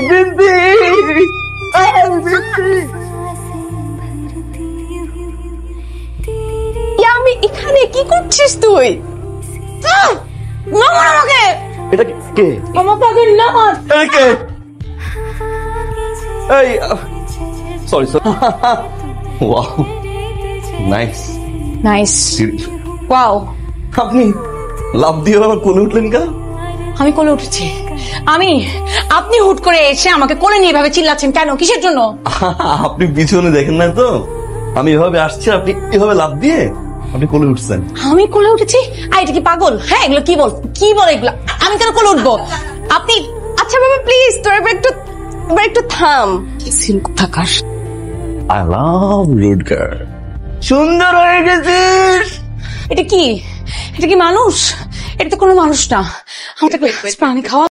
বিন্দি, আমি এখানে কি করছিস তুই? মামা আমাকে, এটা কে? আমাকে আগে না। কে? এই sorry sorry. Wow, nice nice, wow. আপনি লাভ দিয়ে আমার কোলে উঠলেন কেন? আমি কোলে উঠেছি। আপনি হুট করে এসে আমাকে কোলে নিয়ে এভাবে চিল্লাচ্ছেন কেন? কিসের জন্য? আপনি পিছনে দেখেন না তো, আমি এভাবে আসছি, আপনি এভাবে লাভ দিয়ে আপনি কোলে উঠছেন। আমি কোলে উঠেছি? এটা কি পাগল? হ্যাঁ, এগুলো কি বল এগুলো? আমি কেন কোলে উঠবো? আপনি, আচ্ছা বাবা প্লিজ, তোর এবার একটু থাম। সিল্ক থাকার, আই লাভ রুড গার্ল। সুন্দর হয়ে গেছিস। এটা কি মানুষ? এটা তো কোনো মানুষ না। আমাকে প্রাণী খাওয়া